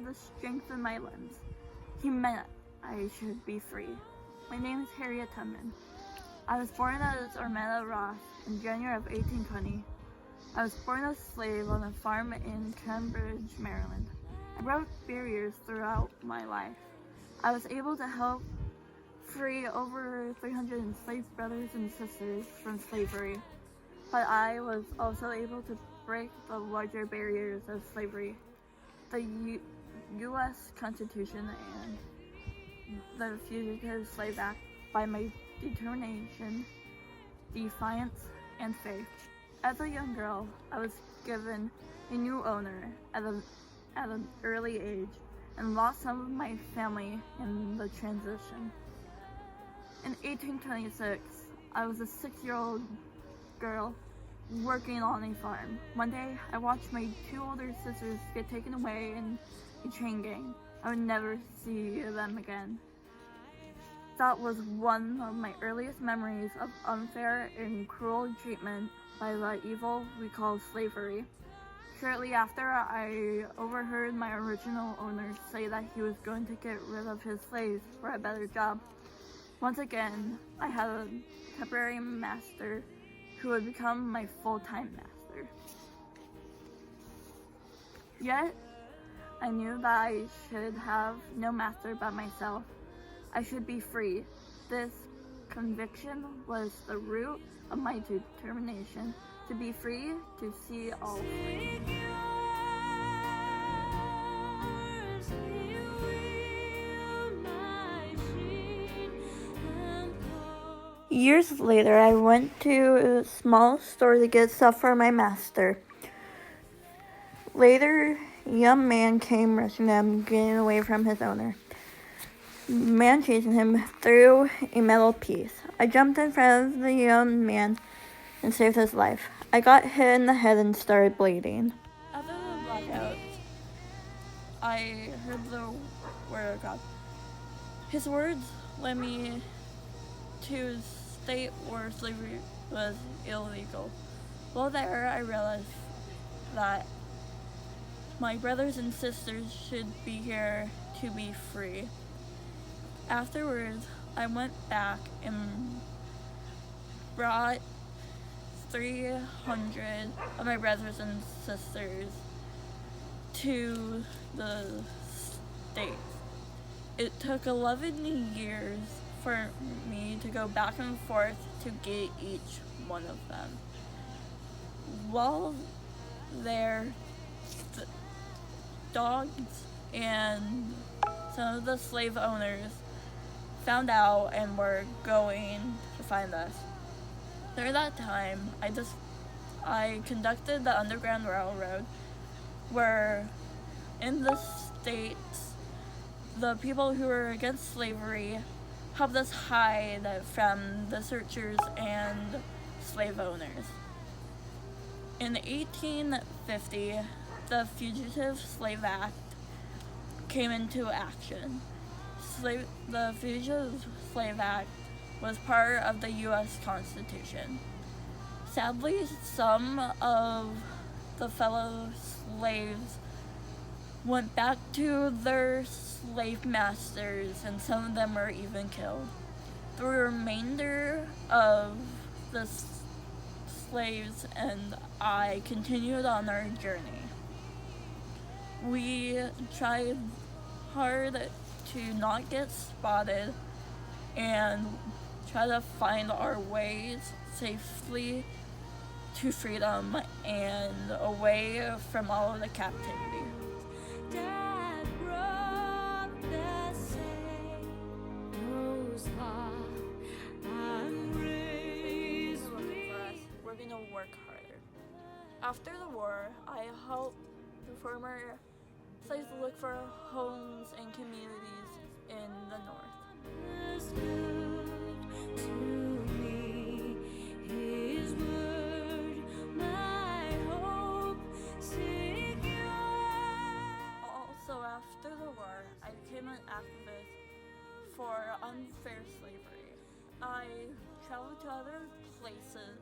the strength in my limbs. He meant I should be free. My name is Harriet Tubman. I was born as Armetta Ross in January of 1820. I was born a slave on a farm in Cambridge, Maryland. I broke barriers throughout my life. I was able to help free over 300 enslaved brothers and sisters from slavery, but I was also able to break the larger barriers of slavery, the U.S. Constitution and the Fugitive Slave Act, by my determination, defiance, and faith. As a young girl, I was given a new owner at an early age and lost some of my family in the transition. In 1826, I was a 6-year-old girl working on a farm. One day, I watched my 2 older sisters get taken away in a train gang. I would never see them again. That was one of my earliest memories of unfair and cruel treatment by the evil we call slavery. Shortly after, I overheard my original owner say that he was going to get rid of his slaves for a better job. Once again, I had a temporary master who would become my full-time master. Yet, I knew that I should have no master but myself. I should be free. This conviction was the root of my determination to be free, to see all free. Years later, I went to a small store to get stuff for my master. Later, a young man came rushing him, getting away from his owner. The man chasing him threw a metal piece. I jumped in front of the young man and saved his life. I got hit in the head and started bleeding. After the blackout, I heard the word of God. His words led me to a state where slavery was illegal. While there, I realized that my brothers and sisters should be here to be free. Afterwards, I went back and brought 300 of my brothers and sisters to the States. It took 11 years for me to go back and forth to get each one of them. While there, the dogs and some of the slave owners found out and were going to find us. During that time, I conducted the Underground Railroad, where in the States, the people who were against slavery helped us hide from the searchers and slave owners. In 1850, the Fugitive Slave Act came into action. The Fugitive Slave Act was part of the U.S. Constitution. Sadly, some of the fellow slaves went back to their slave masters, and some of them were even killed. The remainder of the slaves and I continued on our journey. We tried hard to not get spotted and try to find our ways safely to freedom and away from all of the captivity. We're gonna work harder. After the war, I helped the former slaves look for homes and communities in the north. Also, after the war, I became an activist for unfair slavery. I traveled to other places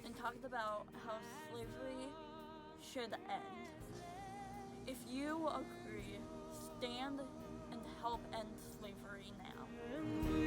and talked about how slavery should end. If you agree, stand and help end slavery now.